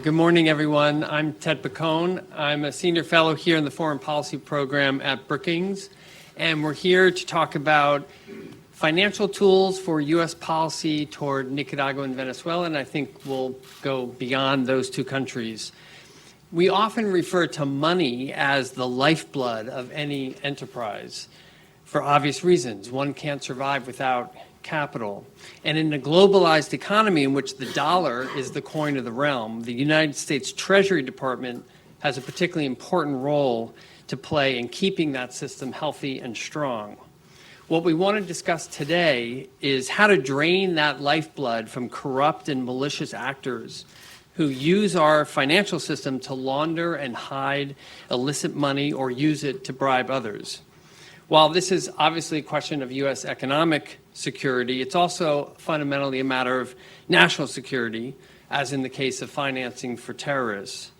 Good morning, everyone. I'm Ted Picone. I'm a senior fellow here in the Foreign Policy Program at Brookings, and we're here to talk about financial tools for U.S. policy toward Nicaragua and Venezuela, and I think we'll go beyond those two countries. We often refer to money as the lifeblood of any enterprise for obvious reasons. One can't survive without capital. And in a globalized economy in which the dollar is the coin of the realm, the United States Treasury Department has a particularly important role to play in keeping that system healthy and strong. What we want to discuss today is how to drain that lifeblood from corrupt and malicious actors who use our financial system to launder and hide illicit money or use it to bribe others. While this is obviously a question of U.S. economic security, it's also fundamentally a matter of national security, as in the case of financing for terrorists.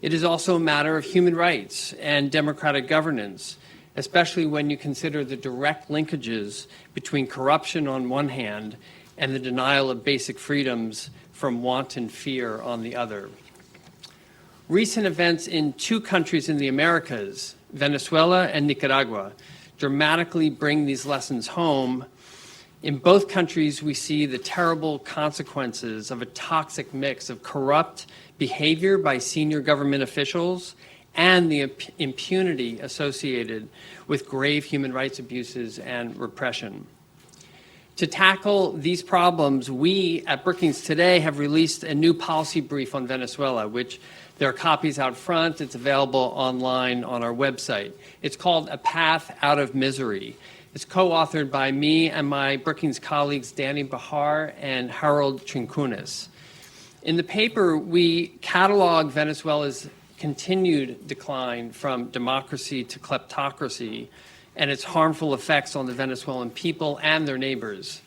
It is also a matter of human rights and democratic governance, especially when you consider the direct linkages between corruption on one hand and the denial of basic freedoms from wanton fear on the other. Recent events in two countries in the Americas, Venezuela and Nicaragua, dramatically bring these lessons home. In both countries, we see the terrible consequences of a toxic mix of corrupt behavior by senior government officials and the impunity associated with grave human rights abuses and repression. To tackle these problems, we at Brookings today have released a new policy brief on Venezuela, which there are copies out front. It's available online on our website. It's called A Path Out of Misery. It's co-authored by me and my Brookings colleagues Danny Bahar and Harold Trincunas. In the paper, we catalog Venezuela's continued decline from democracy to kleptocracy and its harmful effects on the Venezuelan people and their neighbors.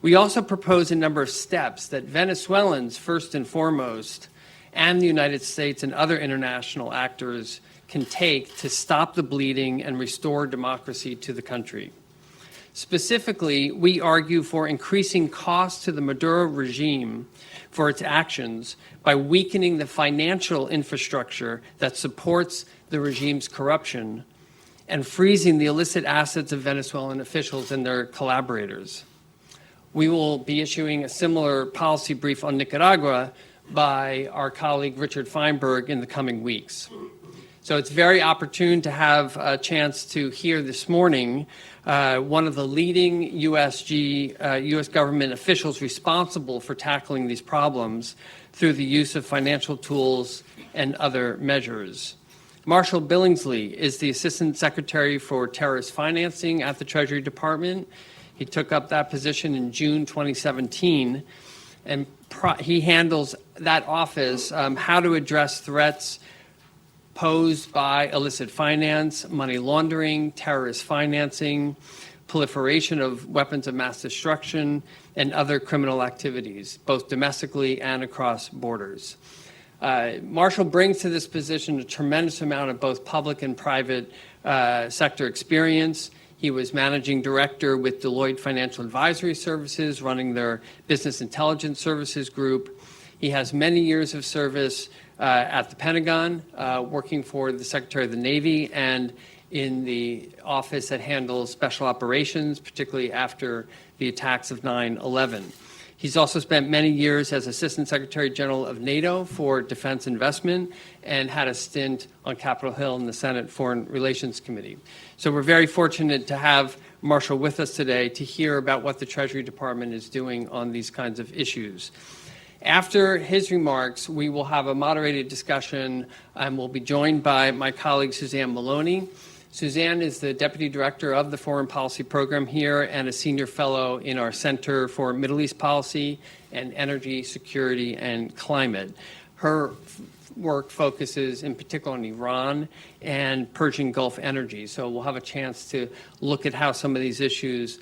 We also propose a number of steps that Venezuelans, first and foremost, and the United States and other international actors can take to stop the bleeding and restore democracy to the country. Specifically, we argue for increasing costs to the Maduro regime for its actions by weakening the financial infrastructure that supports the regime's corruption and freezing the illicit assets of Venezuelan officials and their collaborators. We will be issuing a similar policy brief on Nicaragua by our colleague Richard Feinberg in the coming weeks. So it's very opportune to have a chance to hear this morning one of the leading U.S. government officials responsible for tackling these problems through the use of financial tools and other measures. Marshall Billingslea is the Assistant Secretary for Terrorist Financing at the Treasury Department. He took up that position in June 2017, and he handles that office, how to address threats posed by illicit finance, money laundering, terrorist financing, proliferation of weapons of mass destruction, and other criminal activities, both domestically and across borders. Marshall brings to this position a tremendous amount of both public and private sector experience. He was managing director with Deloitte Financial Advisory Services, running their business intelligence services group. He has many years of service at the Pentagon, working for the Secretary of the Navy and in the office that handles special operations, particularly after the attacks of 9/11. He's also spent many years as Assistant Secretary General of NATO for Defense Investment and had a stint on Capitol Hill in the Senate Foreign Relations Committee. So we're very fortunate to have Marshall with us today to hear about what the Treasury Department is doing on these kinds of issues. After his remarks, we will have a moderated discussion and we'll be joined by my colleague Suzanne Maloney. Suzanne is the Deputy Director of the Foreign Policy Program here and a Senior Fellow in our Center for Middle East Policy and Energy, Security, and Climate. Her work focuses in particular on Iran and Persian Gulf energy. So we'll have a chance to look at how some of these issues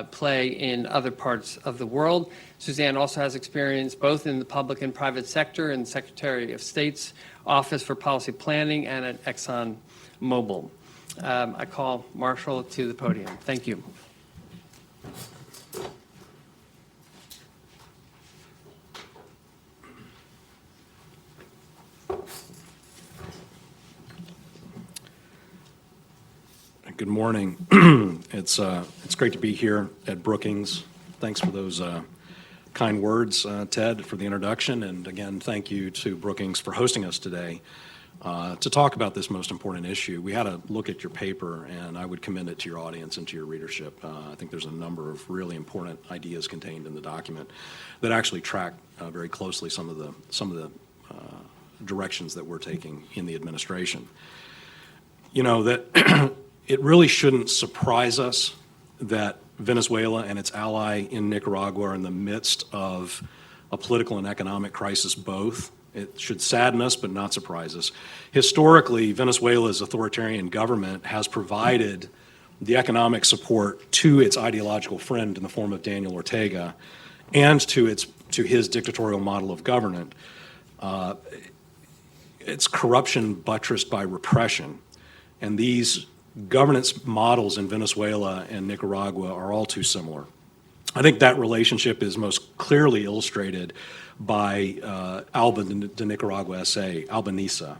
play in other parts of the world. Suzanne also has experience both in the public and private sector in the Secretary of State's Office for Policy Planning and at ExxonMobil. I call Marshall to the podium. Thank you. Good morning. It's great to be here at Brookings. Thanks for those kind words, Ted, for the introduction, and again, thank you to Brookings for hosting us today to talk about this most important issue. We had a look at your paper, and I would commend it to your audience and to your readership. I think there's a number of really important ideas contained in the document that actually track very closely some of the directions that we're taking in the administration. You know, that it really shouldn't surprise us that Venezuela and its ally in Nicaragua are in the midst of a political and economic crisis both. It should sadden us, but not surprise us. Historically, Venezuela's authoritarian government has provided the economic support to its ideological friend in the form of Daniel Ortega and to his dictatorial model of government. It's corruption buttressed by repression. And these governance models in Venezuela and Nicaragua are all too similar. I think that relationship is most clearly illustrated by Alba de Nicaragua S.A., Albanesa,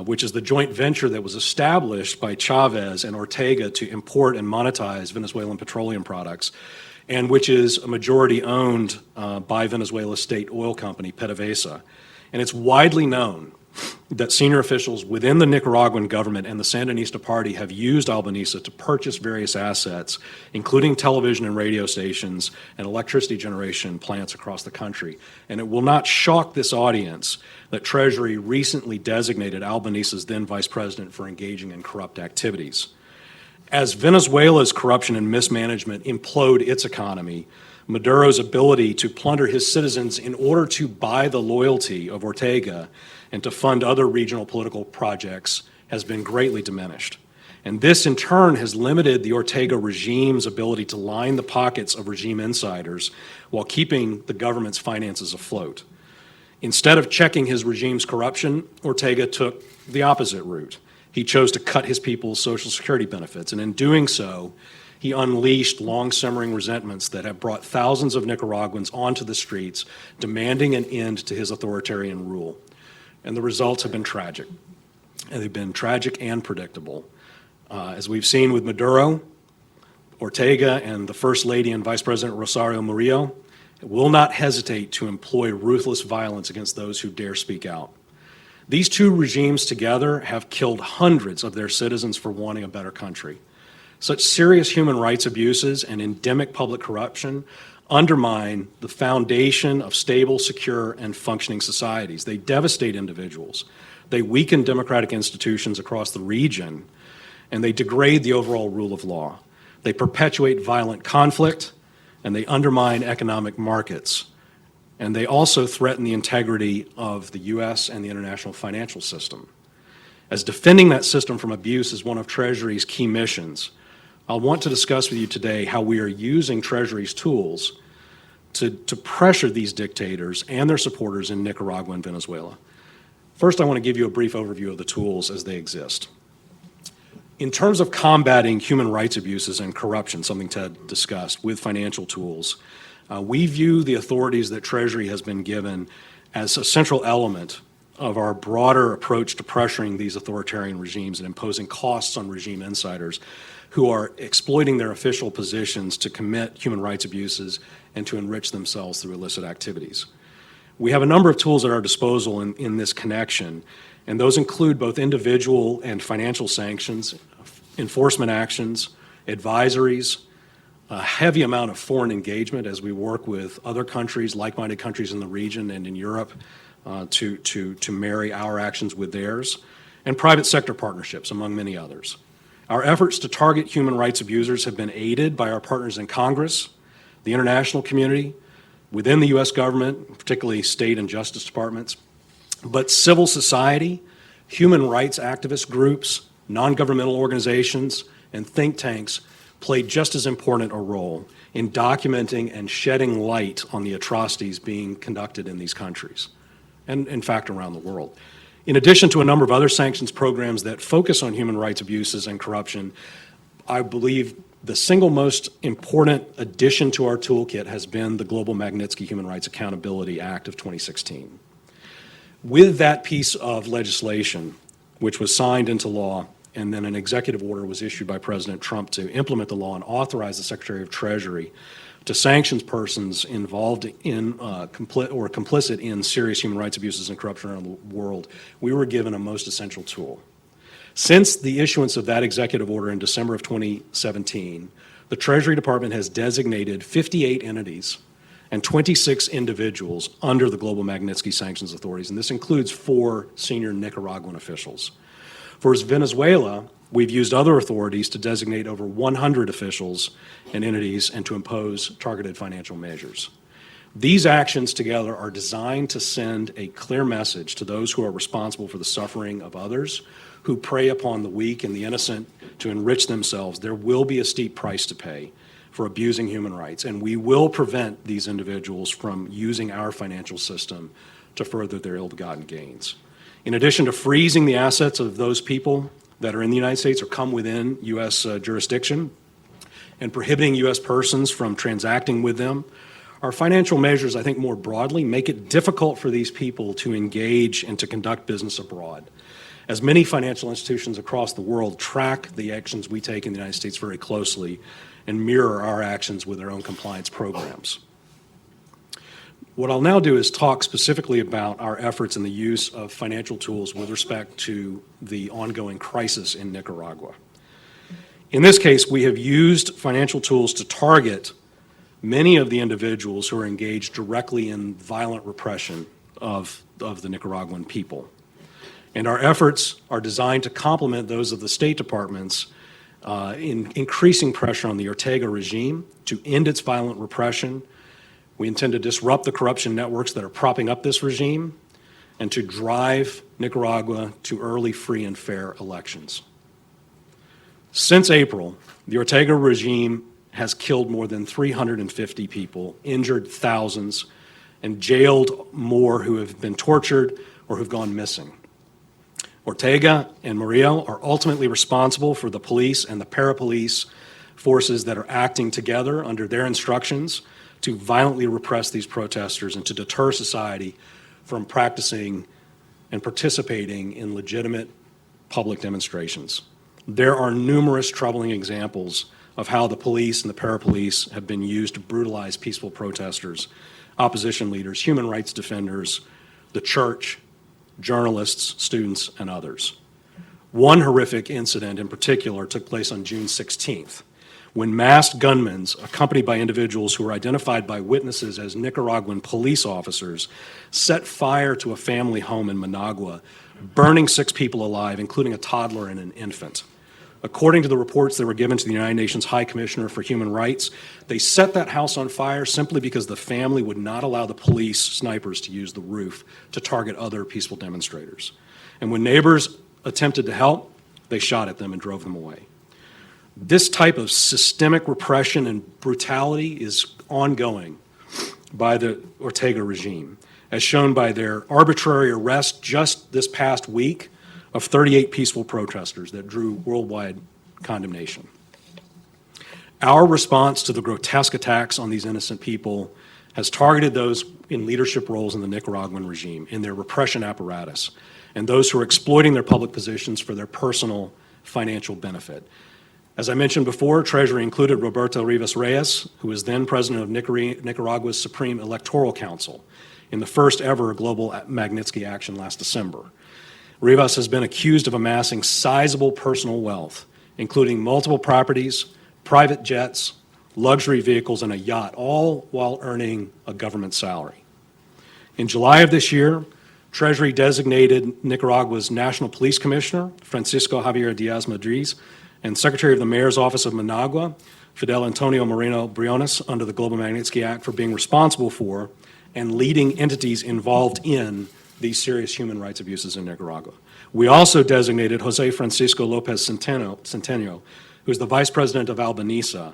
which is the joint venture that was established by Chavez and Ortega to import and monetize Venezuelan petroleum products, and which is a majority owned by Venezuela's state oil company, PDVSA. And it's widely known that senior officials within the Nicaraguan government and the Sandinista party have used Albanesa to purchase various assets, including television and radio stations and electricity generation plants across the country. And it will not shock this audience that Treasury recently designated Albanesa's then vice president for engaging in corrupt activities. As Venezuela's corruption and mismanagement implode its economy, Maduro's ability to plunder his citizens in order to buy the loyalty of Ortega and to fund other regional political projects has been greatly diminished. And this, in turn, has limited the Ortega regime's ability to line the pockets of regime insiders while keeping the government's finances afloat. Instead of checking his regime's corruption, Ortega took the opposite route. He chose to cut his people's Social Security benefits, and in doing so, he unleashed long-simmering resentments that have brought thousands of Nicaraguans onto the streets, demanding an end to his authoritarian rule. And the results have been tragic. And they've been tragic and predictable. As we've seen with Maduro, Ortega, and the First Lady and Vice President Rosario Murillo will not hesitate to employ ruthless violence against those who dare speak out. These two regimes together have killed hundreds of their citizens for wanting a better country. Such serious human rights abuses and endemic public corruption undermine the foundation of stable, secure, and functioning societies. They devastate individuals. They weaken democratic institutions across the region, and they degrade the overall rule of law. They perpetuate violent conflict, and they undermine economic markets. And they also threaten the integrity of the U.S. and the international financial system. As defending that system from abuse is one of Treasury's key missions, I want to discuss with you today how we are using Treasury's tools to pressure these dictators and their supporters in Nicaragua and Venezuela. First, I want to give you a brief overview of the tools as they exist. In terms of combating human rights abuses and corruption, something Ted discussed, with financial tools, we view the authorities that Treasury has been given as a central element of our broader approach to pressuring these authoritarian regimes and imposing costs on regime insiders who are exploiting their official positions to commit human rights abuses and to enrich themselves through illicit activities. We have a number of tools at our disposal in this connection, and those include both individual and financial sanctions, enforcement actions, advisories, a heavy amount of foreign engagement as we work with other countries, like-minded countries in the region and in Europe, to marry our actions with theirs, and private sector partnerships, among many others. Our efforts to target human rights abusers have been aided by our partners in Congress, the international community, within the U.S. government, particularly state and justice departments, but civil society, human rights activist groups, non-governmental organizations, and think tanks play just as important a role in documenting and shedding light on the atrocities being conducted in these countries, and in fact around the world. In addition to a number of other sanctions programs that focus on human rights abuses and corruption, I believe the single most important addition to our toolkit has been the Global Magnitsky Human Rights Accountability Act of 2016. With that piece of legislation, which was signed into law, and then an executive order was issued by President Trump to implement the law and authorize the Secretary of Treasury to sanction persons involved in complicit in serious human rights abuses and corruption around the world, we were given a most essential tool. Since the issuance of that executive order in December of 2017, the Treasury Department has designated 58 entities and 26 individuals under the global Magnitsky sanctions authorities, and this includes 4 senior Nicaraguan officials. For Venezuela, we've used other authorities to designate over 100 officials and entities and to impose targeted financial measures. These actions together are designed to send a clear message to those who are responsible for the suffering of others, who prey upon the weak and the innocent to enrich themselves. There will be a steep price to pay for abusing human rights, and we will prevent these individuals from using our financial system to further their ill-gotten gains. In addition to freezing the assets of those people that are in the United States or come within U.S. jurisdiction and prohibiting U.S. persons from transacting with them, our financial measures, I think more broadly, make it difficult for these people to engage and to conduct business abroad. As many financial institutions across the world track the actions we take in the United States very closely and mirror our actions with their own compliance programs. What I'll now do is talk specifically about our efforts in the use of financial tools with respect to the ongoing crisis in Nicaragua. In this case, we have used financial tools to target many of the individuals who are engaged directly in violent repression of the Nicaraguan people. And our efforts are designed to complement those of the State Department's in increasing pressure on the Ortega regime to end its violent repression. We intend to disrupt the corruption networks that are propping up this regime and to drive Nicaragua to early, free, and fair elections. Since April, the Ortega regime has killed more than 350 people, injured thousands, and jailed more who have been tortured or who've gone missing. Ortega and Murillo are ultimately responsible for the police and the parapolice forces that are acting together under their instructions to violently repress these protesters and to deter society from practicing and participating in legitimate public demonstrations. There are numerous troubling examples of how the police and the parapolice have been used to brutalize peaceful protesters, opposition leaders, human rights defenders, the church, journalists, students, and others. One horrific incident in particular took place on June 16th, when masked gunmen, accompanied by individuals who were identified by witnesses as Nicaraguan police officers, set fire to a family home in Managua, burning 6 people alive, including a toddler and an infant. According to the reports that were given to the United Nations High Commissioner for Human Rights, they set that house on fire simply because the family would not allow the police snipers to use the roof to target other peaceful demonstrators. And when neighbors attempted to help, they shot at them and drove them away. This type of systemic repression and brutality is ongoing by the Ortega regime, as shown by their arbitrary arrest just this past week of 38 peaceful protesters that drew worldwide condemnation. Our response to the grotesque attacks on these innocent people has targeted those in leadership roles in the Nicaraguan regime, in their repression apparatus, and those who are exploiting their public positions for their personal financial benefit. As I mentioned before, Treasury included Roberto Rivas Reyes, who was then president of Nicaragua's Supreme Electoral Council, in the first ever global Magnitsky action last December. Rivas has been accused of amassing sizable personal wealth, including multiple properties, private jets, luxury vehicles, and a yacht, all while earning a government salary. In July of this year, Treasury designated Nicaragua's National Police Commissioner, Francisco Javier Diaz-Madriz, and Secretary of the Mayor's Office of Managua, Fidel Antonio Moreno Briones, under the Global Magnitsky Act for being responsible for and leading entities involved in these serious human rights abuses in Nicaragua. We also designated Jose Francisco Lopez Centeno, who is the Vice President of Albanesa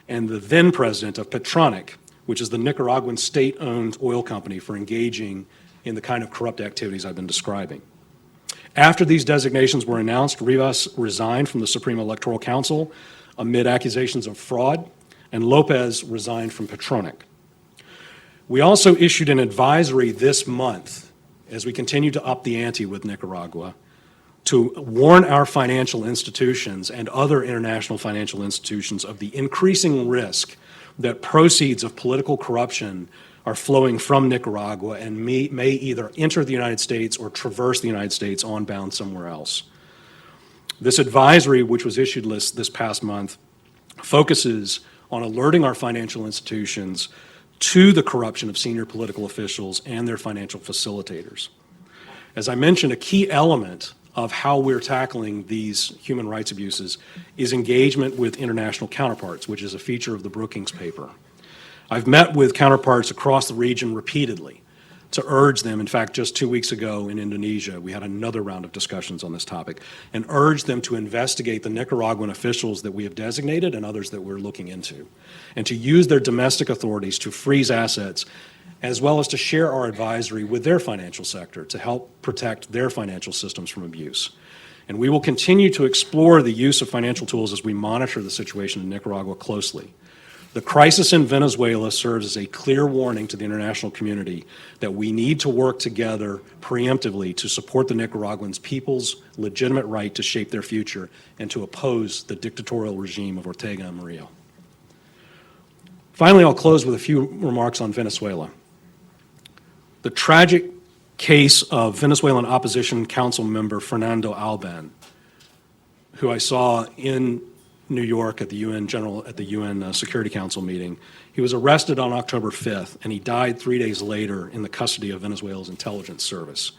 and the then President of Petronic, which is the Nicaraguan state-owned oil company, for engaging in the kind of corrupt activities I've been describing. After these designations were announced, Rivas resigned from the Supreme Electoral Council amid accusations of fraud, and Lopez resigned from Petronic. We also issued an advisory this month as we continue to up the ante with Nicaragua, to warn our financial institutions and other international financial institutions of the increasing risk that proceeds of political corruption are flowing from Nicaragua and may either enter the United States or traverse the United States on bound somewhere else. This advisory, which was issued this past month, focuses on alerting our financial institutions to the corruption of senior political officials and their financial facilitators. As I mentioned, a key element of how we're tackling these human rights abuses is engagement with international counterparts, which is a feature of the Brookings paper. I've met with counterparts across the region repeatedly to urge them. In fact, just 2 weeks ago in Indonesia, we had another round of discussions on this topic, and urge them to investigate the Nicaraguan officials that we have designated and others that we're looking into, and to use their domestic authorities to freeze assets, as well as to share our advisory with their financial sector to help protect their financial systems from abuse. And we will continue to explore the use of financial tools as we monitor the situation in Nicaragua closely. The crisis in Venezuela serves as a clear warning to the international community that we need to work together preemptively to support the Nicaraguans' people's legitimate right to shape their future and to oppose the dictatorial regime of Ortega and Murillo. Finally, I'll close with a few remarks on Venezuela. The tragic case of Venezuelan opposition council member Fernando Alban, who I saw in New York at the UN Security Council meeting. He was arrested on October 5th, and he died 3 days later in the custody of Venezuela's intelligence service.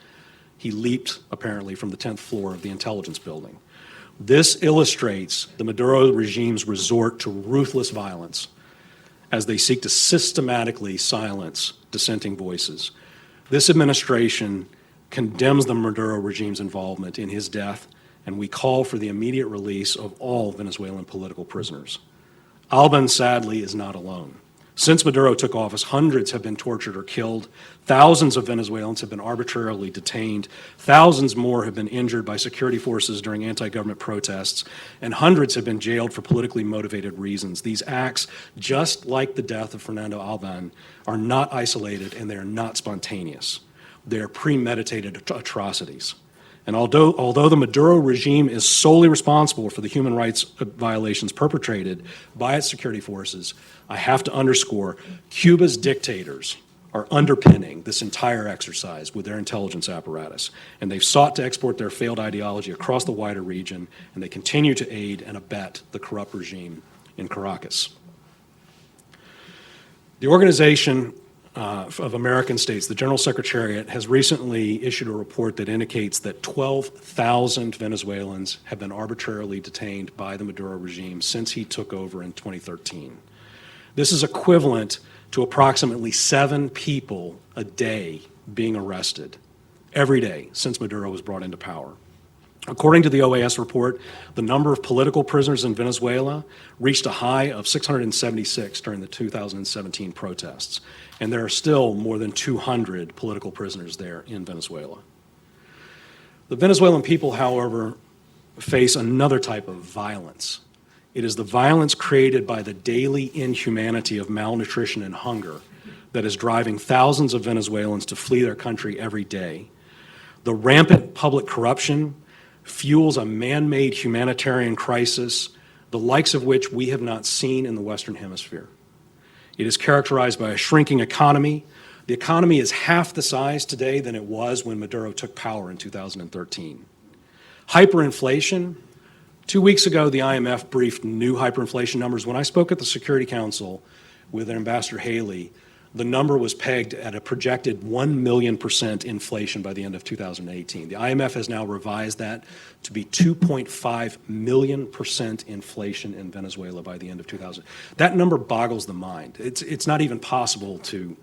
He leaped, apparently, from the 10th floor of the intelligence building. This illustrates the Maduro regime's resort to ruthless violence as they seek to systematically silence dissenting voices. This administration condemns the Maduro regime's involvement in his death, and we call for the immediate release of all Venezuelan political prisoners. Alban, sadly, is not alone. Since Maduro took office, hundreds have been tortured or killed. Thousands of Venezuelans have been arbitrarily detained. Thousands more have been injured by security forces during anti-government protests, and hundreds have been jailed for politically motivated reasons. These acts, just like the death of Fernando Alban, are not isolated and they are not spontaneous. They are premeditated atrocities. And although the Maduro regime is solely responsible for the human rights violations perpetrated by its security forces, I have to underscore Cuba's dictators are underpinning this entire exercise with their intelligence apparatus. And they've sought to export their failed ideology across the wider region, and they continue to aid and abet the corrupt regime in Caracas. The Organization of American States, the General Secretariat, has recently issued a report that indicates that 12,000 Venezuelans have been arbitrarily detained by the Maduro regime since he took over in 2013. This is equivalent to approximately 7 people a day being arrested every day since Maduro was brought into power. According to the OAS report, the number of political prisoners in Venezuela reached a high of 676 during the 2017 protests, and there are still more than 200 political prisoners there in Venezuela. The Venezuelan people, however, face another type of violence. It is the violence created by the daily inhumanity of malnutrition and hunger that is driving thousands of Venezuelans to flee their country every day. The rampant public corruption fuels a man-made humanitarian crisis, the likes of which we have not seen in the Western Hemisphere. It is characterized by a shrinking economy. The economy is half the size today than it was when Maduro took power in 2013. Hyperinflation. 2 weeks ago, the IMF briefed new hyperinflation numbers. When I spoke at the Security Council with Ambassador Haley, the number was pegged at a projected 1,000,000% inflation by the end of 2018. The IMF has now revised that to be 2.5 million% inflation in Venezuela by the end of 2000. That number boggles the mind. It's not even possible to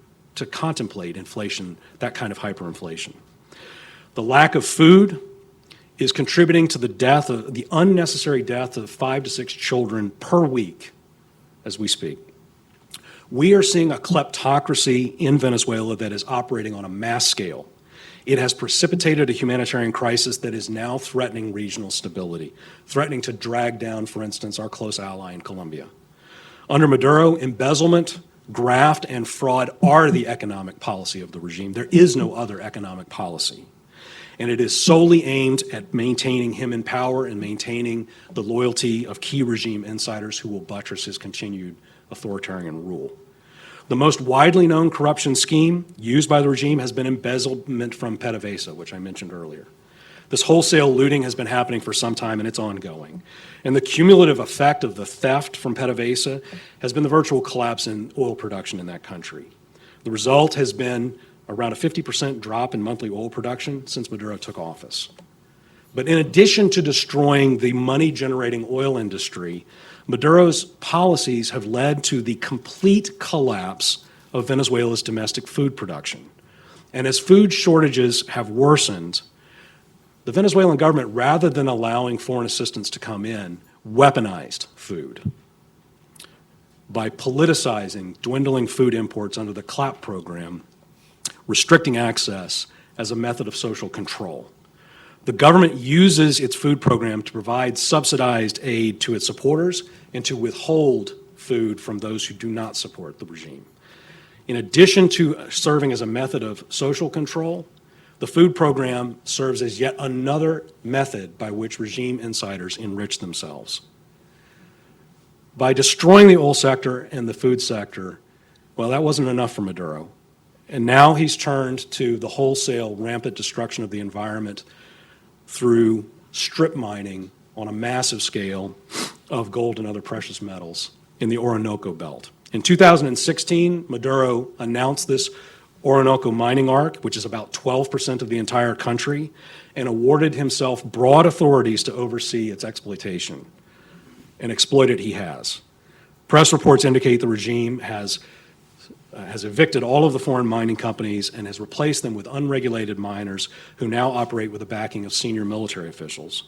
contemplate inflation, that kind of hyperinflation. The lack of food is contributing to the unnecessary death of 5 to 6 children per week as we speak. We are seeing a kleptocracy in Venezuela that is operating on a mass scale. It has precipitated a humanitarian crisis that is now threatening regional stability, threatening to drag down, for instance, our close ally in Colombia. Under Maduro, embezzlement, Graft and fraud are the economic policy of the regime. There is no other economic policy. And it is solely aimed at maintaining him in power and maintaining the loyalty of key regime insiders who will buttress his continued authoritarian rule. The most widely known corruption scheme used by the regime has been embezzlement from PDVSA, which I mentioned earlier. This wholesale looting has been happening for some time, and it's ongoing. And the cumulative effect of the theft from PDVSA has been the virtual collapse in oil production in that country. The result has been around a 50% drop in monthly oil production since Maduro took office. But in addition to destroying the money-generating oil industry, Maduro's policies have led to the complete collapse of Venezuela's domestic food production. And as food shortages have worsened, the Venezuelan government, rather than allowing foreign assistance to come in, weaponized food by politicizing dwindling food imports under the CLAP program, restricting access as a method of social control. The government uses its food program to provide subsidized aid to its supporters and to withhold food from those who do not support the regime. In addition to serving as a method of social control, the food program serves as yet another method by which regime insiders enrich themselves. By destroying the oil sector and the food sector, well, that wasn't enough for Maduro. And now he's turned to the wholesale, rampant destruction of the environment through strip mining on a massive scale of gold and other precious metals in the Orinoco Belt. In 2016, Maduro announced this Orinoco mining arc, which is about 12% of the entire country, and awarded himself broad authorities to oversee its exploitation. And exploited he has. Press reports indicate the regime has evicted all of the foreign mining companies and has replaced them with unregulated miners who now operate with the backing of senior military officials.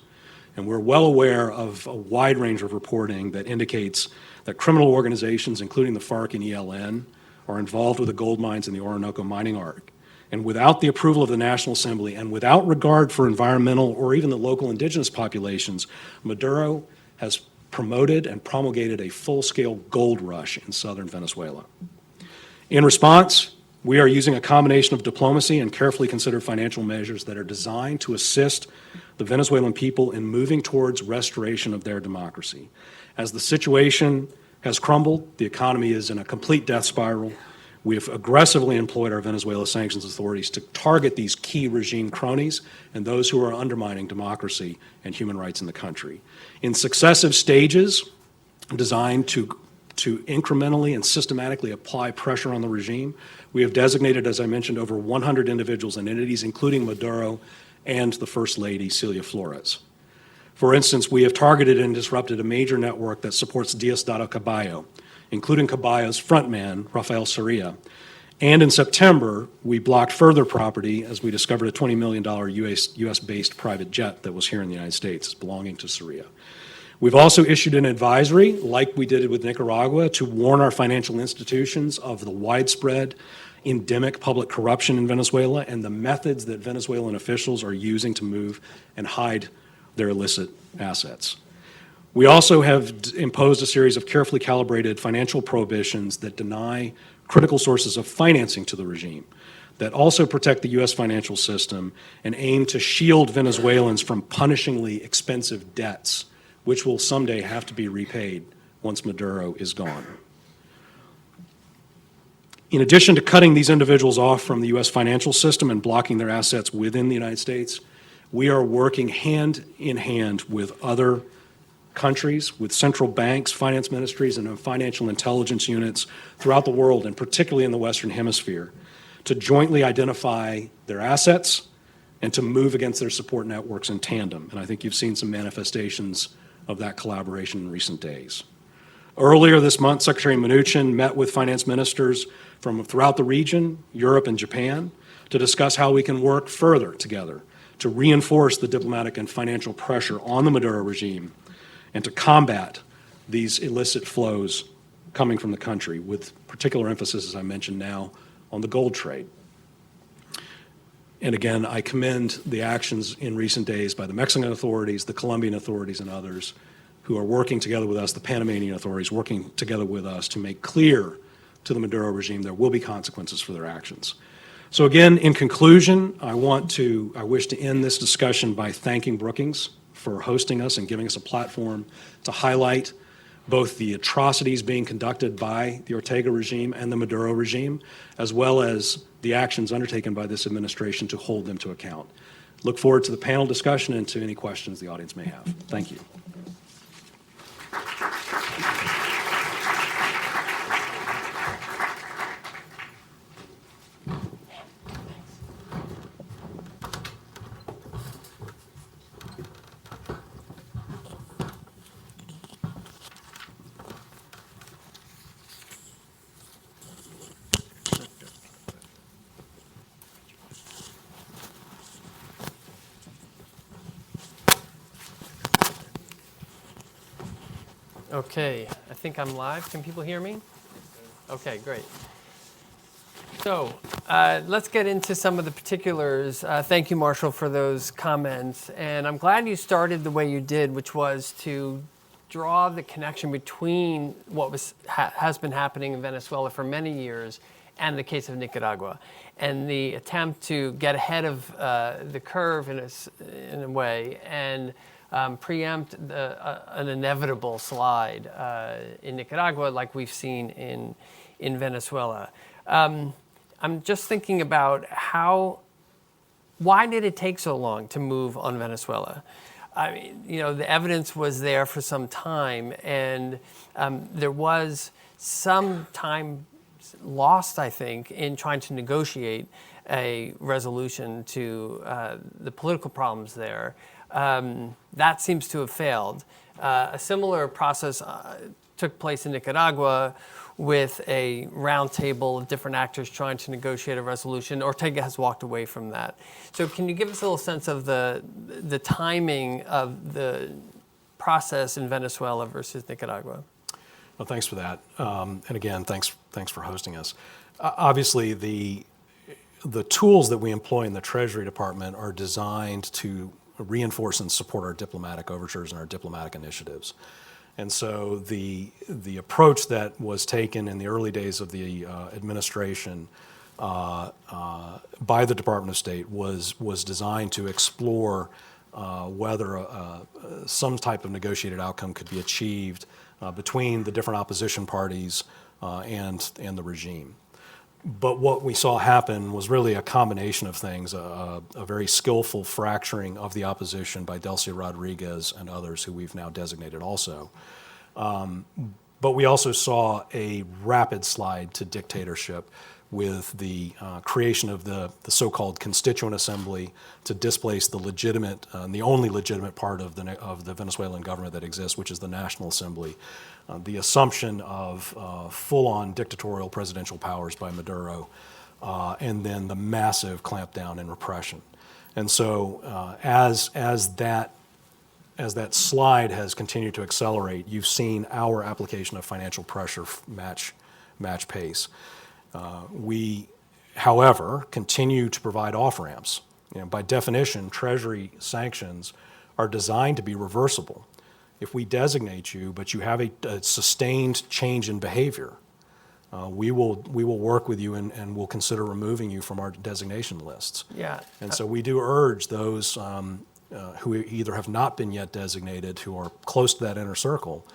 And we're well aware of a wide range of reporting that indicates that criminal organizations, including the FARC and ELN, are involved with the gold mines in the Orinoco mining arc. And without the approval of the National Assembly and without regard for environmental or even the local indigenous populations, Maduro has promoted and promulgated a full-scale gold rush in southern Venezuela. In response, we are using a combination of diplomacy and carefully considered financial measures that are designed to assist the Venezuelan people in moving towards restoration of their democracy. As the situation has crumbled, the economy is in a complete death spiral. We have aggressively employed our Venezuela sanctions authorities to target these key regime cronies and those who are undermining democracy and human rights in the country. In successive stages designed to incrementally and systematically apply pressure on the regime, we have designated, as I mentioned, over 100 individuals and entities, including Maduro and the First Lady, Celia Flores. For instance, we have targeted and disrupted a major network that supports Diosdado Caballo, including Caballo's frontman, Rafael Soria. And in September, we blocked further property as we discovered a $20 million US-based private jet that was here in the United States belonging to Soria. We've also issued an advisory, like we did with Nicaragua, to warn our financial institutions of the widespread endemic public corruption in Venezuela and the methods that Venezuelan officials are using to move and hide their illicit assets. We also have imposed a series of carefully calibrated financial prohibitions that deny critical sources of financing to the regime, that also protect the U.S. financial system and aim to shield Venezuelans from punishingly expensive debts, which will someday have to be repaid once Maduro is gone. In addition to cutting these individuals off from the U.S. financial system and blocking their assets within the United States, we are working hand in hand with other countries, with central banks, finance ministries, and financial intelligence units throughout the world, and particularly in the Western Hemisphere, to jointly identify their assets and to move against their support networks in tandem. And I think you've seen some manifestations of that collaboration in recent days. Earlier this month, Secretary Mnuchin met with finance ministers from throughout the region, Europe and Japan, to discuss how we can work further together to reinforce the diplomatic and financial pressure on the Maduro regime and to combat these illicit flows coming from the country, with particular emphasis, as I mentioned now, on the gold trade. And again, I commend the actions in recent days by the Mexican authorities, the Colombian authorities, and others who are working together with us, the Panamanian authorities working together with us to make clear to the Maduro regime, there will be consequences for their actions. So again, in conclusion, I wish to end this discussion by thanking Brookings for hosting us and giving us a platform to highlight both the atrocities being conducted by the Ortega regime and the Maduro regime, as well as the actions undertaken by this administration to hold them to account. Look forward to the panel discussion and to any questions the audience may have. Thank you. Okay, I think I'm live. Can people hear me? Okay, great. So let's get into some of the particulars. Thank you, Marshall, for those comments. And I'm glad you started the way you did, which was to draw the connection between what has been happening in Venezuela for many years and the case of Nicaragua, and the attempt to get ahead of the curve in a way and preempt an inevitable slide in Nicaragua like we've seen in Venezuela. I'm just thinking about why did it take so long to move on Venezuela? I mean, the evidence was there for some time, and there was some time lost, I think, in trying to negotiate a resolution to the political problems there. That seems to have failed. A similar process took place in Nicaragua with a roundtable of different actors trying to negotiate a resolution. Ortega has walked away from that. So can you give us a little sense of the timing of the process in Venezuela versus Nicaragua? Well, thanks for that. And again, thanks for hosting us. Obviously, the tools that we employ in the Treasury Department are designed to reinforce and support our diplomatic overtures and our diplomatic initiatives. And so the approach that was taken in the early days of the administration by the Department of State was designed to explore whether some type of negotiated outcome could be achieved between the different opposition parties and the regime. But what we saw happen was really a combination of things, a very skillful fracturing of the opposition by Delcy Rodriguez and others who we've now designated also. But we also saw a rapid slide to dictatorship with the creation of the so-called Constituent Assembly to displace the legitimate, the only legitimate part of the Venezuelan government that exists, which is the National Assembly. The assumption of full-on dictatorial presidential powers by Maduro, and then the massive clampdown and repression. And so as that slide has continued to accelerate, you've seen our application of financial pressure match pace. We, however, continue to provide off-ramps. By definition, Treasury sanctions are designed to be reversible. If we designate you, but you have a sustained change in behavior, we will work with you and we'll consider removing you from our designation lists. Yeah. And so we do urge those who either have not been yet designated, who are close to that inner circle,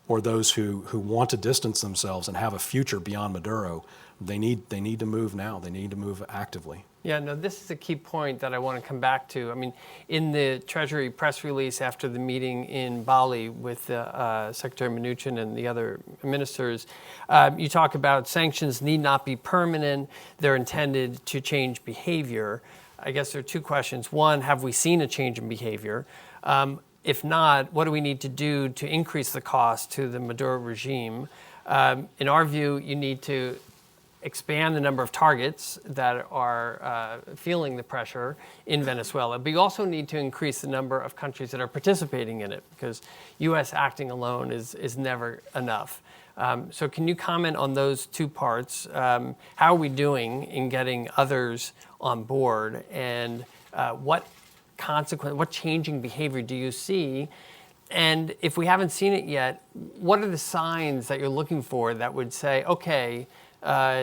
or those who want to distance themselves and have a future beyond Maduro, they need to move now. They need to move actively. Yeah, no, this is a key point that I want to come back to. I mean, in the Treasury press release after the meeting in Bali with Secretary Mnuchin and the other ministers, you talk about sanctions need not be permanent. They're intended to change behavior. I guess there are two questions. One, have we seen a change in behavior? If not, what do we need to do to increase the cost to the Maduro regime? In our view, you need to expand the number of targets that are feeling the pressure in Venezuela, but you also need to increase the number of countries that are participating in it, because U.S. acting alone is never enough. So can you comment on those two parts? How are we doing in getting others on board, and what changing behavior do you see? And if we haven't seen it yet, what are the signs that you're looking for that would say, okay,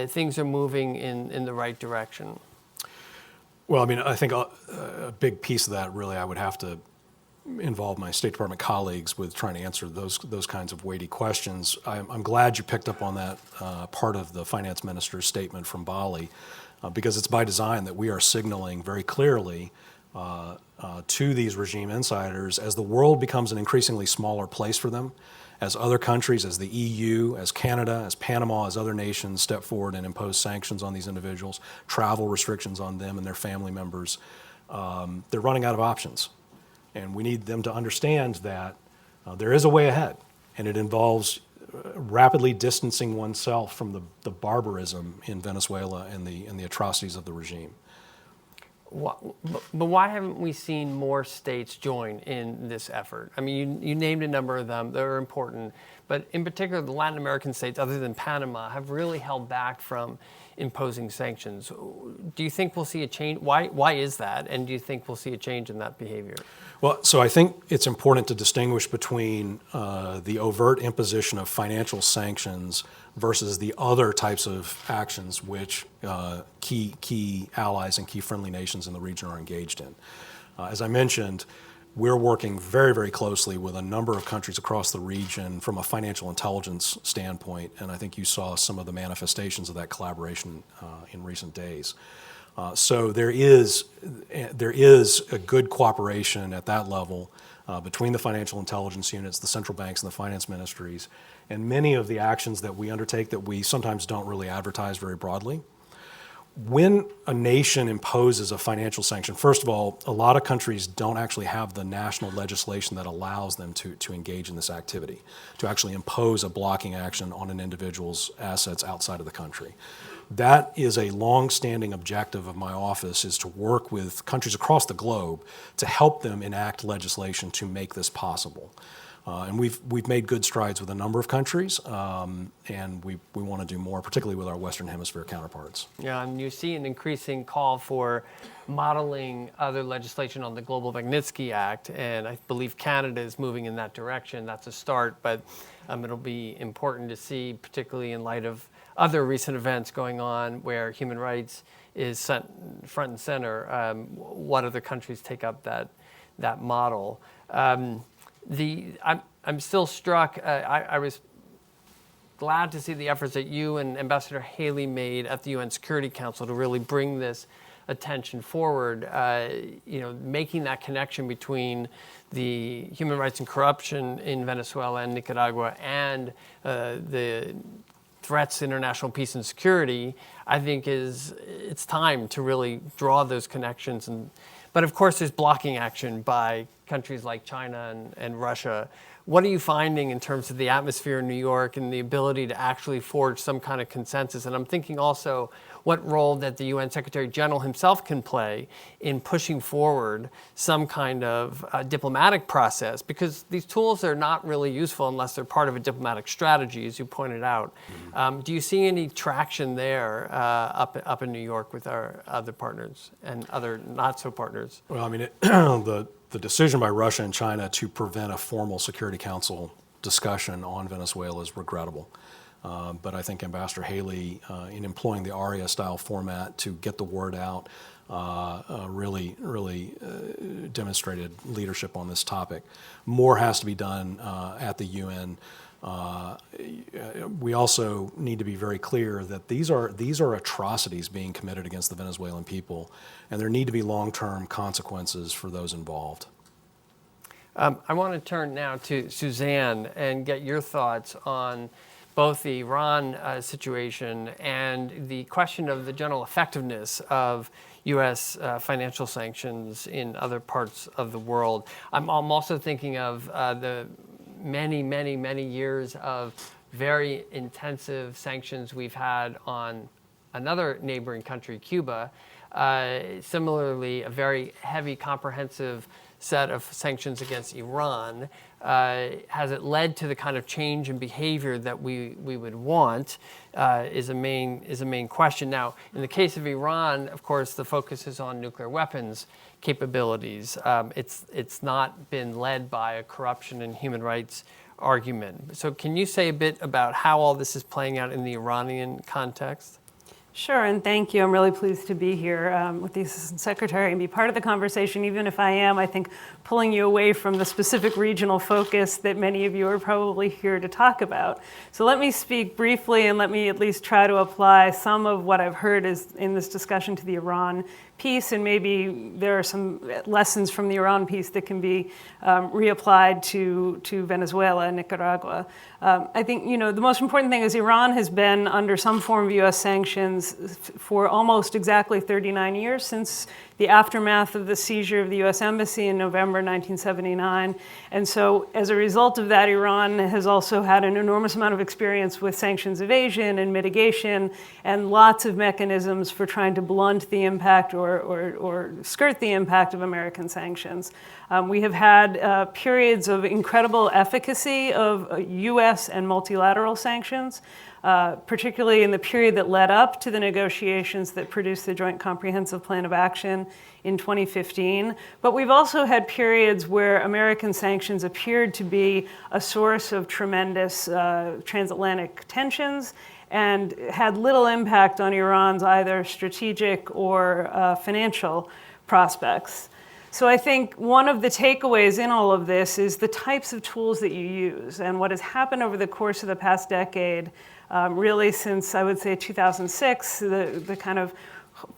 things are moving in the right direction? Well, I mean, I think a big piece of that really I would have to involve my State Department colleagues with trying to answer those kinds of weighty questions. I'm glad you picked up on that part of the finance minister's statement from Bali, because it's by design that we are signaling very clearly to these regime insiders, as the world becomes an increasingly smaller place for them, as other countries, as the EU, as Canada, as Panama, as other nations step forward and impose sanctions on these individuals, travel restrictions on them and their family members, they're running out of options. And we need them to understand that there is a way ahead, and it involves rapidly distancing oneself from the barbarism in Venezuela and the atrocities of the regime. But why haven't we seen more states join in this effort? I mean, you named a number of them that are important, but in particular, the Latin American states, other than Panama, have really held back from imposing sanctions. Do you think we'll see a change? Why is that? And do you think we'll see a change in that behavior? Well, so I think it's important to distinguish between the overt imposition of financial sanctions versus the other types of actions which key allies and key friendly nations in the region are engaged in. As I mentioned, we're working very, very closely with a number of countries across the region from a financial intelligence standpoint, and I think you saw some of the manifestations of that collaboration in recent days. So there is a good cooperation at that level between the financial intelligence units, the central banks, and the finance ministries, and many of the actions that we undertake that we sometimes don't really advertise very broadly. When a nation imposes a financial sanction, first of all, a lot of countries don't actually have the national legislation that allows them to engage in this activity, to actually impose a blocking action on an individual's assets outside of the country. That is a long-standing objective of my office, is to work with countries across the globe to help them enact legislation to make this possible. And we've made good strides with a number of countries, and we want to do more, particularly with our Western Hemisphere counterparts. Yeah, and you see an increasing call for modeling other legislation on the Global Magnitsky Act, and I believe Canada is moving in that direction. That's a start, but it'll be important to see, particularly in light of other recent events going on where human rights is set front and center, what other countries take up that model. I'm still struck. I was glad to see the efforts that you and Ambassador Haley made at the UN Security Council to really bring this attention forward. Making that connection between the human rights and corruption in Venezuela and Nicaragua and the threats to international peace and security, I think it's time to really draw those connections. But of course, there's blocking action by countries like China and Russia. What are you finding in terms of the atmosphere in New York and the ability to actually forge some kind of consensus? And I'm thinking also what role that the UN Secretary General himself can play in pushing forward some kind of diplomatic process, because these tools are not really useful unless they're part of a diplomatic strategy, as you pointed out. Do you see any traction there up in New York with our other partners and other not-so partners? Well, I mean, the decision by Russia and China to prevent a formal Security Council discussion on Venezuela is regrettable. But I think Ambassador Haley, in employing the ARIA-style format to get the word out, really demonstrated leadership on this topic. More has to be done at the UN. We also need to be very clear that these are atrocities being committed against the Venezuelan people, and there need to be long-term consequences for those involved. I want to turn now to Suzanne and get your thoughts on both the Iran situation and the question of the general effectiveness of U.S. Financial sanctions in other parts of the world. I'm also thinking of the many years of very intensive sanctions we've had on another neighboring country, Cuba. Similarly, a very heavy, comprehensive set of sanctions against Iran. Has it led to the kind of change in behavior that we would want? Is a main question. Now, in the case of Iran, of course, the focus is on nuclear weapons capabilities. It's not been led by a corruption and human rights argument. So can you say a bit about how all this is playing out in the Iranian context? Sure, and thank you. I'm really pleased to be here with the Assistant Secretary and be part of the conversation, even if I am, I think, pulling you away from the specific regional focus that many of you are probably here to talk about. So let me speak briefly and let me at least try to apply some of what I've heard in this discussion to the Iran piece, and maybe there are some lessons from the Iran piece that can be reapplied to Venezuela and Nicaragua. I think, the most important thing is Iran has been under some form of U.S. sanctions for almost exactly 39 years, since the aftermath of the seizure of the U.S. Embassy in November 1979. And so as a result of that, Iran has also had an enormous amount of experience with sanctions evasion and mitigation and lots of mechanisms for trying to blunt the impact or skirt the impact of American sanctions. We have had periods of incredible efficacy of U.S. and multilateral sanctions, particularly in the period that led up to the negotiations that produced the Joint Comprehensive Plan of Action in 2015. But we've also had periods where American sanctions appeared to be a source of tremendous transatlantic tensions and had little impact on Iran's either strategic or financial prospects. So I think one of the takeaways in all of this is the types of tools that you use. And what has happened over the course of the past decade, really since, I would say, 2006, the kind of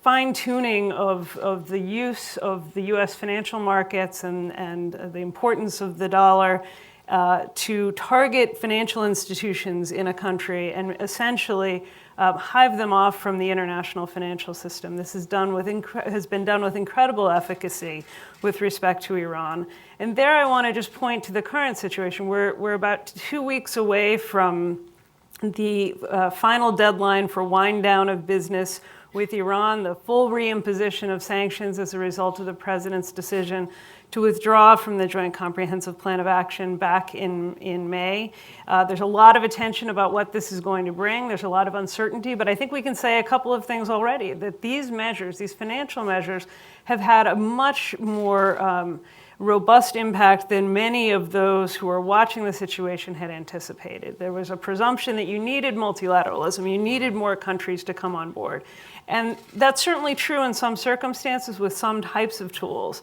fine-tuning of the use of the U.S. financial markets and the importance of the dollar to target financial institutions in a country and essentially hive them off from the international financial system. This has been done with incredible efficacy with respect to Iran. And there I want to just point to the current situation. We're about 2 weeks away from the final deadline for wind down of business with Iran, the full reimposition of sanctions as a result of the president's decision to withdraw from the Joint Comprehensive Plan of Action back in May. There's a lot of attention about what this is going to bring. There's a lot of uncertainty, but I think we can say a couple of things already, that these measures, these financial measures, have had a much more robust impact than many of those who are watching the situation had anticipated. There was a presumption that you needed multilateralism, you needed more countries to come on board. And that's certainly true in some circumstances with some types of tools.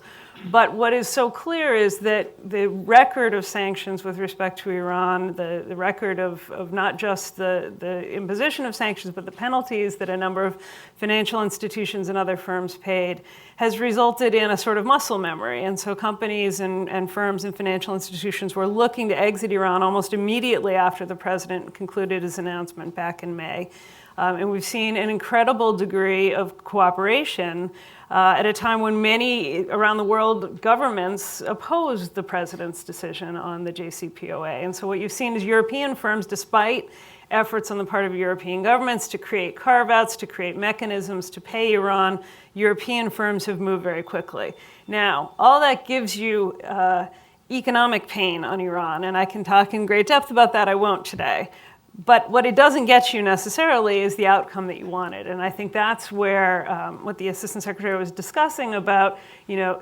But what is so clear is that the record of sanctions with respect to Iran, the record of not just the imposition of sanctions, but the penalties that a number of financial institutions and other firms paid, has resulted in a sort of muscle memory. And so companies and firms and financial institutions were looking to exit Iran almost immediately after the president concluded his announcement back in May. And we've seen an incredible degree of cooperation at a time when many around the world governments opposed the president's decision on the JCPOA. And so what you've seen is European firms, despite efforts on the part of European governments to create carve-outs, to create mechanisms to pay Iran, European firms have moved very quickly. Now, all that gives you economic pain on Iran, and I can talk in great depth about that. I won't today. But what it doesn't get you necessarily is the outcome that you wanted. And I think that's where what the Assistant Secretary was discussing about,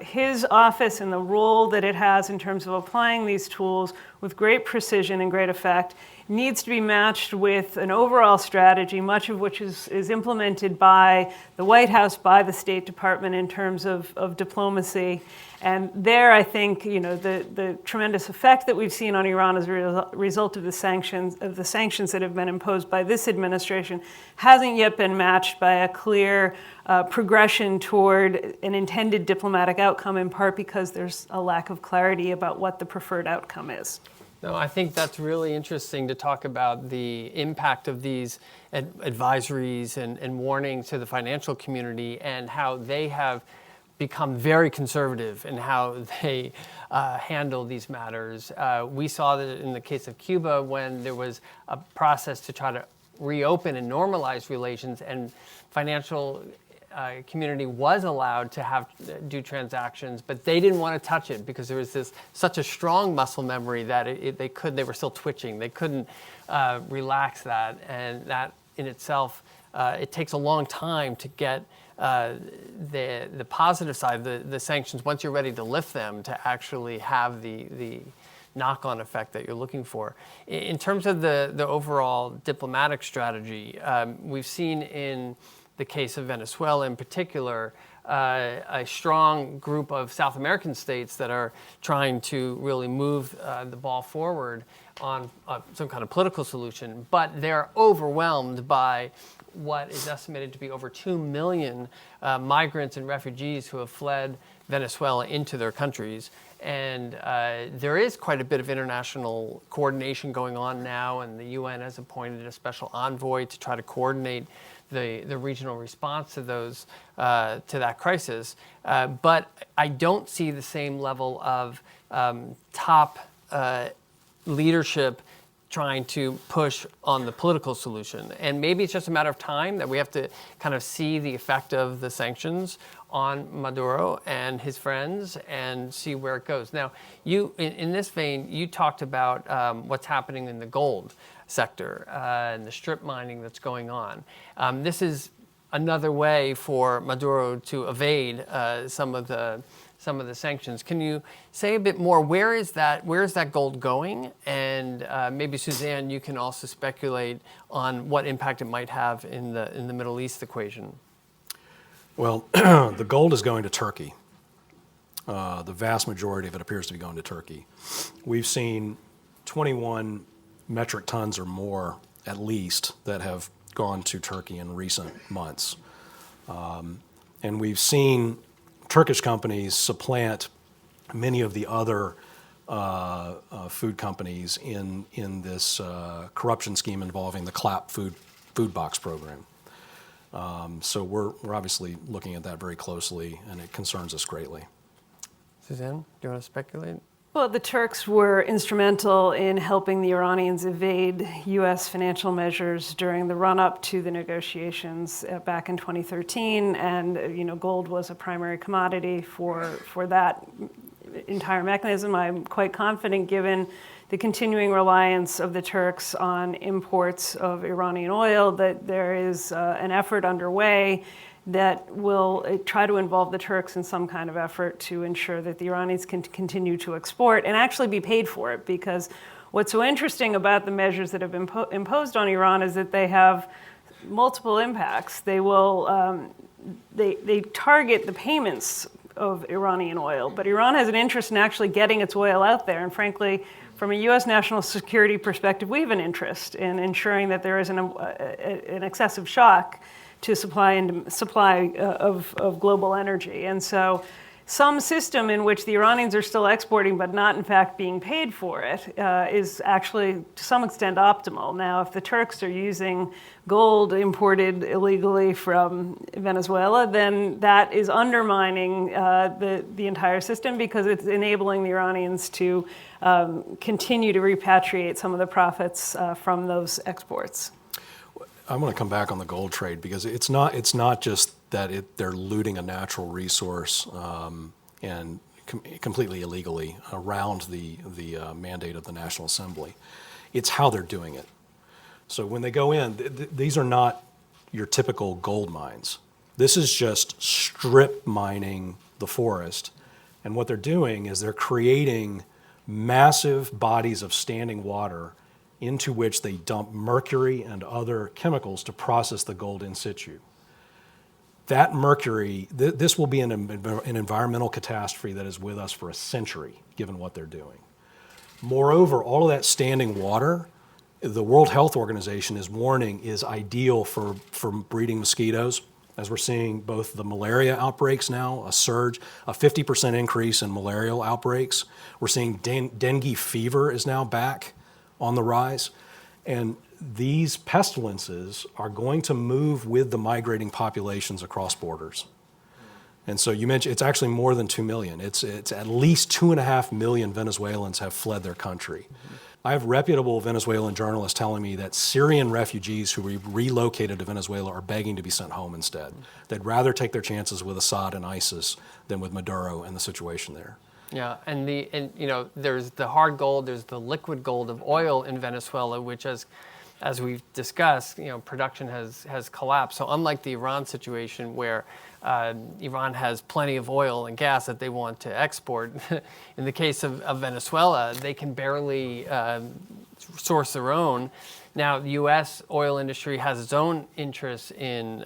his office and the role that it has in terms of applying these tools with great precision and great effect needs to be matched with an overall strategy, much of which is implemented by the White House, by the State Department in terms of diplomacy. And there, I think, the tremendous effect that we've seen on Iran as a result of the sanctions that have been imposed by this administration hasn't yet been matched by a clear progression toward an intended diplomatic outcome, in part because there's a lack of clarity about what the preferred outcome is. No, I think that's really interesting to talk about the impact of these advisories and warnings to the financial community and how they have become very conservative in how they handle these matters. We saw that in the case of Cuba when there was a process to try to reopen and normalize relations, and financial community was allowed to do transactions, but they didn't want to touch it because there was such a strong muscle memory that they were still twitching. They couldn't relax that, and that in itself, it takes a long time to get the positive side, the sanctions, once you're ready to lift them, to actually have the knock-on effect that you're looking for. In terms of the overall diplomatic strategy, we've seen in the case of Venezuela in particular, a strong group of South American states that are trying to really move the ball forward on some kind of political solution, but they're overwhelmed by what is estimated to be over 2 million migrants and refugees who have fled Venezuela into their countries. And there is quite a bit of international coordination going on now, and the UN has appointed a special envoy to try to coordinate the regional response to those to that crisis. But I don't see the same level of top leadership trying to push on the political solution. And maybe it's just a matter of time that we have to kind of see the effect of the sanctions on Maduro and his friends and see where it goes. Now, you in this vein, you talked about what's happening in the gold sector and the strip mining that's going on. This is another way for Maduro to evade some of the sanctions. Can you say a bit more? Where is that gold going? And maybe Suzanne, you can also speculate on what impact it might have in the Middle East equation. Well, the gold is going to Turkey. The vast majority of it appears to be going to Turkey. We've seen 21 metric tons or more, at least, that have gone to Turkey in recent months. And we've seen Turkish companies supplant many of the other food companies in this corruption scheme involving the CLAP food box program. So we're obviously looking at that very closely, and it concerns us greatly. Suzanne, do you want to speculate? Well, the Turks were instrumental in helping the Iranians evade U.S. financial measures during the run-up to the negotiations back in 2013, and gold was a primary commodity for that entire mechanism. I'm quite confident, given the continuing reliance of the Turks on imports of Iranian oil, that there is an effort underway that will try to involve the Turks in some kind of effort to ensure that the Iranians can continue to export and actually be paid for it. Because what's so interesting about the measures that have been imposed on Iran is that they have multiple impacts. They will they target the payments of Iranian oil, but Iran has an interest in actually getting its oil out there. And frankly, from a U.S. national security perspective, we have an interest in ensuring that there isn't an excessive shock to supply of global energy. And so some system in which the Iranians are still exporting but not in fact being paid for it is actually to some extent optimal. Now, if the Turks are using gold imported illegally from Venezuela, then that is undermining the entire system, because it's enabling the Iranians to continue to repatriate some of the profits from those exports. I want to come back on the gold trade, because it's not just that they're looting a natural resource and completely illegally around the mandate of the National Assembly. It's how they're doing it. So when they go in, these are not your typical gold mines. This is just strip mining the forest, and what they're doing is they're creating massive bodies of standing water into which they dump mercury and other chemicals to process the gold in situ. That mercury, this will be an environmental catastrophe that is with us for a century, given what they're doing. Moreover, all of that standing water, the World Health Organization is warning, is ideal for breeding mosquitoes, as we're seeing both the malaria outbreaks now, a surge, a 50% increase in malarial outbreaks. We're seeing dengue fever is now back on the rise. And these pestilences are going to move with the migrating populations across borders. And so you mentioned it's actually more than 2 million. It's at least 2.5 million Venezuelans have fled their country. Mm-hmm. I have reputable Venezuelan journalists telling me that Syrian refugees who relocated to Venezuela are begging to be sent home instead. Mm-hmm. They'd rather take their chances with Assad and ISIS than with Maduro and the situation there. Yeah, and there's the hard gold, there's the liquid gold of oil in Venezuela, which as we've discussed, production has collapsed. So unlike the Iran situation, where Iran has plenty of oil and gas that they want to export. In the case of Venezuela, they can barely source their own. Now, the U.S. oil industry has its own interests in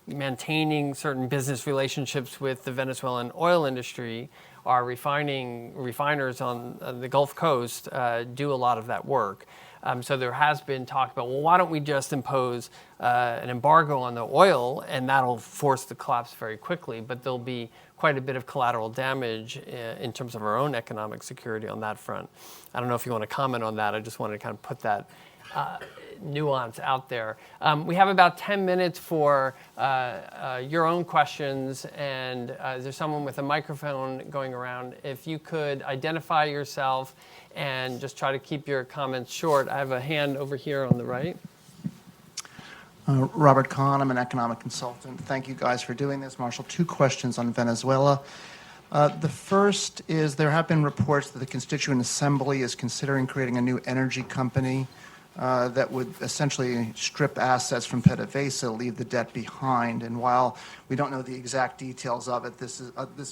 maintaining certain business relationships with the Venezuelan oil industry. Our refiners on the Gulf Coast do a lot of that work. So there has been talk about, well, why don't we just impose an embargo on the oil, and that'll force the collapse very quickly. But there'll be quite a bit of collateral damage in terms of our own economic security on that front. I don't know if you want to comment on that. I just wanted to kind of put that nuance out there. We have about 10 minutes for your own questions, and there's someone with a microphone going around. If you could identify yourself and just try to keep your comments short. I have a hand over here on the right. Robert Kahn, I'm an economic consultant. Thank you guys for doing this. Marshall, 2 questions on Venezuela. The first is there have been reports that the Constituent Assembly is considering creating a new energy company that would essentially strip assets from PDVSA, leave the debt behind. And while we don't know the exact details of it,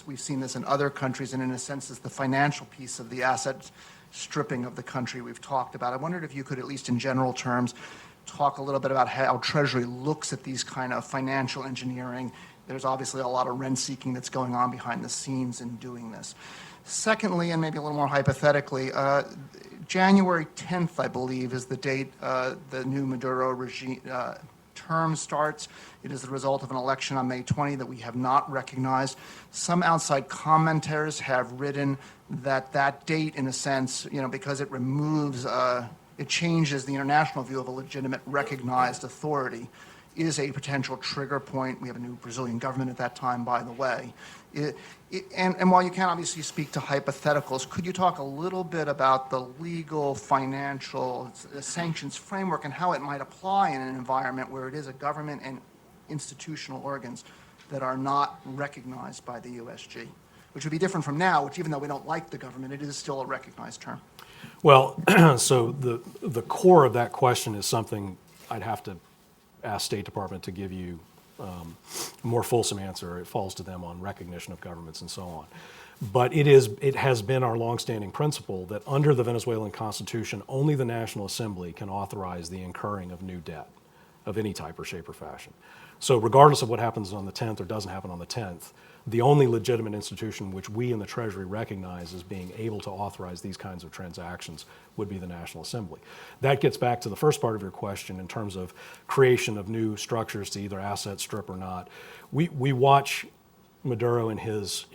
we've seen this in other countries, and in a sense is the financial piece of the asset stripping of the country we've talked about. I wondered if you could, at least in general terms, talk a little bit about how Treasury looks at these kind of financial engineering. There's obviously a lot of rent-seeking that's going on behind the scenes in doing this. Secondly, and maybe a little more hypothetically, January 10th, I believe, is the date the new Maduro regime term starts. It is the result of an election on May 20 that we have not recognized. Some outside commenters have written that that date, in a sense, because it removes, it changes the international view of a legitimate recognized authority, is a potential trigger point. We have a new Brazilian government at that time, by the way. And while you can't obviously speak to hypotheticals, could you talk a little bit about the legal, financial, sanctions framework and how it might apply in an environment where it is a government and institutional organs that are not recognized by the USG, which would be different from now, which even though we don't like the government, it is still a recognized term? Well, so the core of that question is something I'd have to ask State Department to give you a more fulsome answer. It falls to them on recognition of governments and so on. But it has been our longstanding principle that under the Venezuelan Constitution, only the National Assembly can authorize the incurring of new debt of any type or shape or fashion. So regardless of what happens on the 10th or doesn't happen on the 10th, the only legitimate institution which we in the Treasury recognize as being able to authorize these kinds of transactions would be the National Assembly. That gets back to the first part of your question in terms of creation of new structures to either asset strip or not. We watch Maduro and his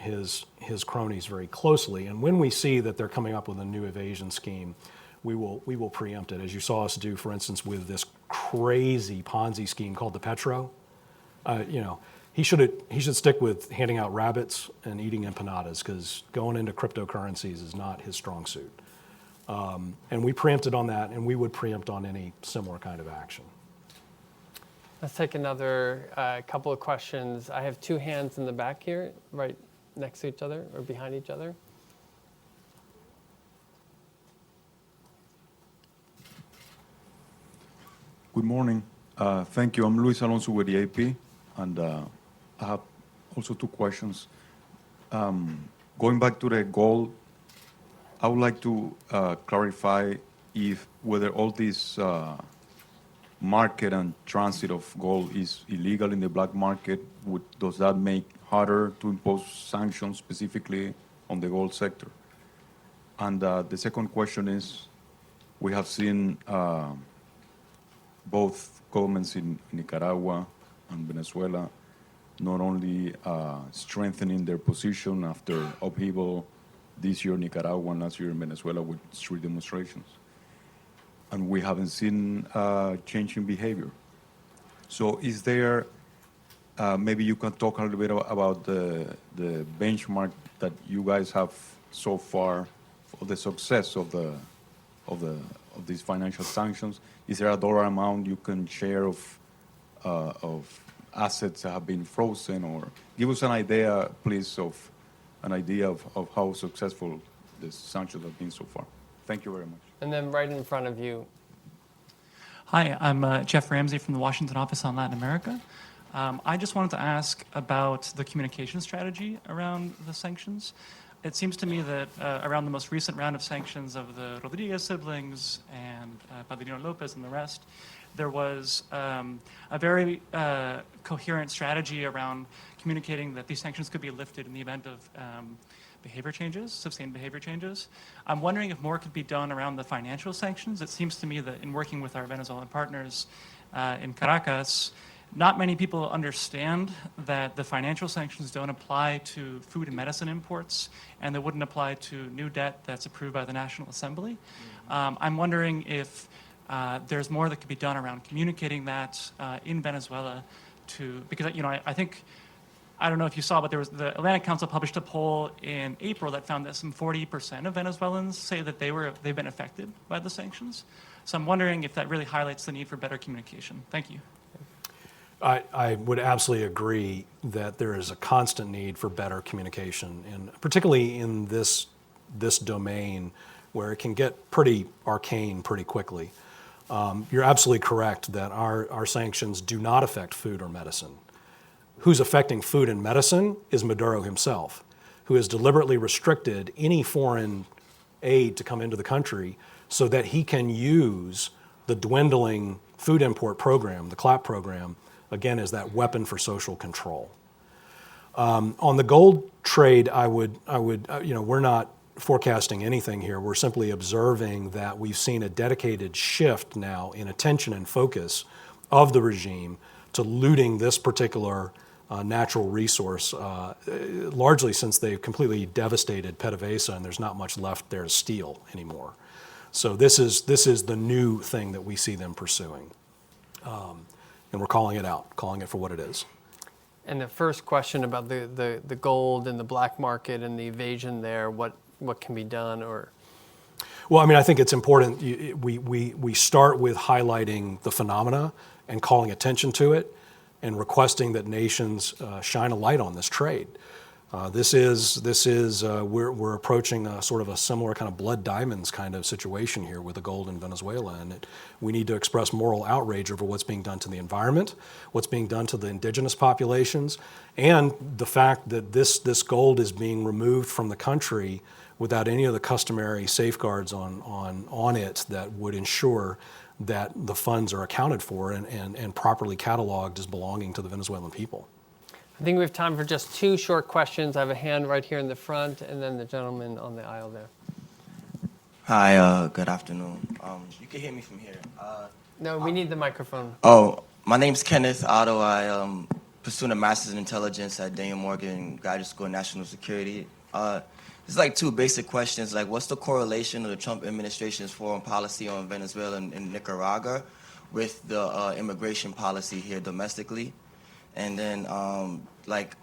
cronies very closely, and when we see that they're coming up with a new evasion scheme, we will preempt it, as you saw us do, for instance, with this crazy Ponzi scheme called the Petro. He should stick with handing out rabbits and eating empanadas, because going into cryptocurrencies is not his strong suit. And we preempted on that, and we would preempt on any similar kind of action. Let's take another couple of questions. I have 2 hands in the back here, right next to each other or behind each other. Good morning. Thank you. I'm Luis Alonso with the AP, and I have also 2 questions. Going back to the gold, I would like to clarify whether all this market and transit of gold is illegal in the black market. Does that make harder to impose sanctions specifically on the gold sector? And the second question is, we have seen both governments in Nicaragua and Venezuela not only strengthening their position after upheaval this year in Nicaragua and last year in Venezuela with street demonstrations. And we haven't seen change in behavior. So is there, maybe you can talk a little bit about the benchmark that you guys have so far for the success of these financial sanctions. Is there a dollar amount you can share of assets that have been frozen, or give us an idea, please, of how successful the sanctions have been so far? Thank you very much. And then right in front of you. Hi, I'm Jeff Ramsey from the Washington office on Latin America. I just wanted to ask about the communication strategy around the sanctions. It seems to me that around the most recent round of sanctions of the Rodriguez siblings and Padrino Lopez and the rest, there was a very coherent strategy around communicating that these sanctions could be lifted in the event of behavior changes, sustained behavior changes. I'm wondering if more could be done around the financial sanctions. It seems to me that in working with our Venezuelan partners in Caracas, not many people understand that the financial sanctions don't apply to food and medicine imports, and they wouldn't apply to new debt that's approved by the National Assembly. I'm wondering if there's more that could be done around communicating that in Venezuela because I think, I don't know if you saw, but there was the Atlantic Council published a poll in April that found that some 40% of Venezuelans say that they've been affected by the sanctions. So I'm wondering if that really highlights the need for better communication. Thank you. I would absolutely agree that there is a constant need for better communication, and particularly in this domain where it can get pretty arcane pretty quickly. You're absolutely correct that our sanctions do not affect food or medicine. Who's affecting food and medicine is Maduro himself, who has deliberately restricted any foreign aid to come into the country so that he can use the dwindling food import program, the CLAP program, again, as that weapon for social control. On the gold trade, we're not forecasting anything here. We're simply observing that we've seen a dedicated shift now in attention and focus of the regime to looting this particular natural resource, largely since they've completely devastated PDVSA and there's not much left there to steal anymore. So this is the new thing that we see them pursuing. And we're calling it out, calling it for what it is. And the first question about the gold and the black market and the evasion there, what can be done or? Well, I mean, I think it's important. We start with highlighting the phenomena and calling attention to it and requesting that nations shine a light on this trade. We're approaching a sort of a similar kind of blood diamonds kind of situation here with the gold in Venezuela, and we need to express moral outrage over what's being done to the environment, what's being done to the indigenous populations, and the fact that this gold is being removed from the country without any of the customary safeguards on it that would ensure that the funds are accounted for and properly cataloged as belonging to the Venezuelan people. I think we have time for just two short questions. I have a hand right here in the front, and then the gentleman on the aisle there. Hi, good afternoon. You can hear me from here. No, we need the microphone. Oh, my name's Kenneth Otto. I pursuing a master's in intelligence at Daniel Morgan Graduate School of National Security. It's like two basic questions, like what's the correlation of the Trump administration's foreign policy on Venezuela and Nicaragua with the immigration policy here domestically? And then,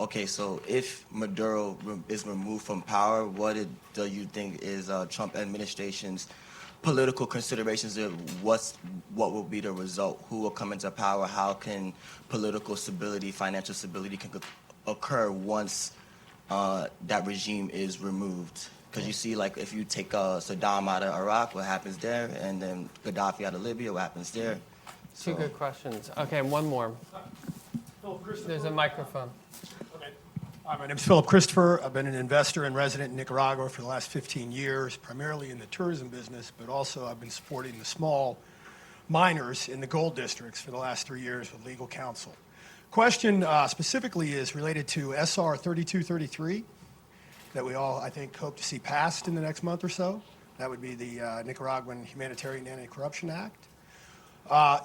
okay, so if Maduro is removed from power, what do you think is Trump administration's political considerations of what will be the result? Who will come into power? How can political stability, financial stability can occur once that regime is removed? Because you see, like, if you take Saddam out of Iraq, what happens there? And then Gaddafi out of Libya, what happens there? Two good questions. Okay, one more. There's a microphone. Okay. Hi, my name is Philip Christopher. I've been an investor and resident in Nicaragua for the last 15 years, primarily in the tourism business, but also I've been supporting the small miners in the gold districts for the last 3 years with legal counsel. Question specifically is related to SR 3233 that we all, I think, hope to see passed in the next month or so. That would be the Nicaraguan Humanitarian Anti-Corruption Act.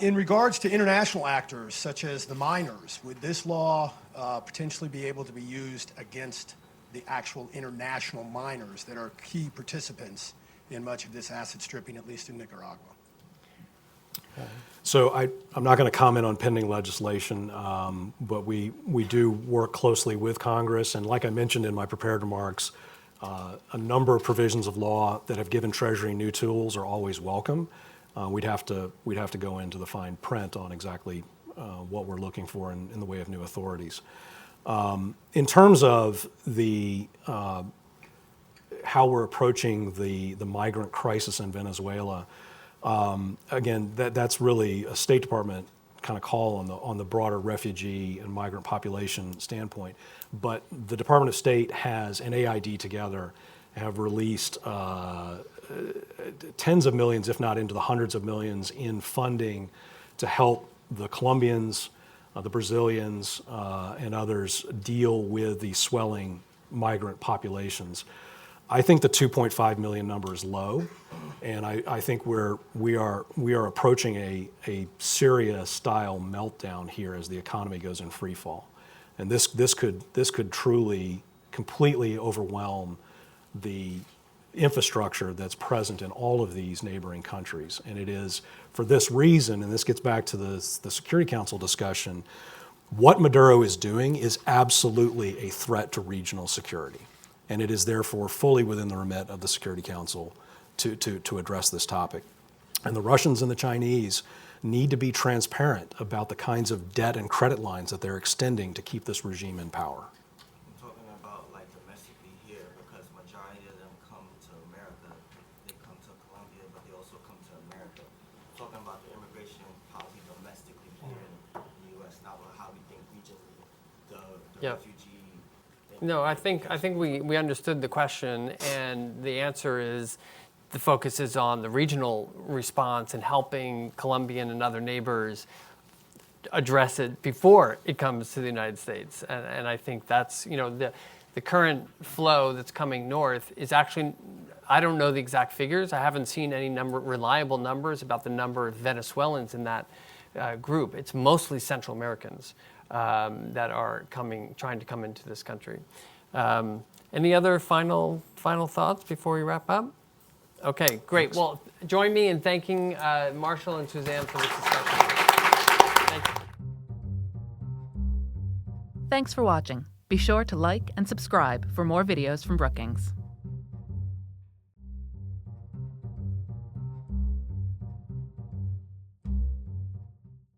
In regards to international actors, such as the miners, would this law potentially be able to be used against the actual international miners that are key participants in much of this asset stripping, at least in Nicaragua? So I'm not going to comment on pending legislation, but we do work closely with Congress, and like I mentioned in my prepared remarks, a number of provisions of law that have given Treasury new tools are always welcome. We'd have to go into the fine print on exactly what we're looking for in the way of new authorities. In terms of the how we're approaching the migrant crisis in Venezuela, again, that's really a State Department kind of call on the broader refugee and migrant population standpoint. But the Department of State has, and AID together, have released tens of millions, if not into the hundreds of millions, in funding to help the Colombians, the Brazilians, and others deal with the swelling migrant populations. I think the 2.5 million number is low, and I think we are approaching a Syria-style meltdown here as the economy goes in free fall, and this could truly completely overwhelm the infrastructure that's present in all of these neighboring countries. And it is for this reason, and this gets back to the Security Council discussion, what Maduro is doing is absolutely a threat to regional security. And it is therefore fully within the remit of the Security Council to address this topic. And the Russians and the Chinese need to be transparent about the kinds of debt and credit lines that they're extending to keep this regime in power. I'm talking about like domestically here, because majority of them come to America. They come to Colombia, but they also come to America. I'm talking about the immigration policy domestically here in the U.S., not how we think regionally, the Yeah. refugee. No, I think we understood the question, and the answer is the focus is on the regional response and helping Colombian and other neighbors address it before it comes to the United States. And I think that's, the current flow that's coming north is actually, I don't know the exact figures. I haven't seen any reliable numbers about the number of Venezuelans in that group. It's mostly Central Americans that are trying to come into this country. Any other final thoughts before we wrap up? Okay, great. Well, join me in thanking Marshall and Suzanne for this discussion. Thank you. Thanks for watching. Be sure to like and subscribe for more videos from Brookings.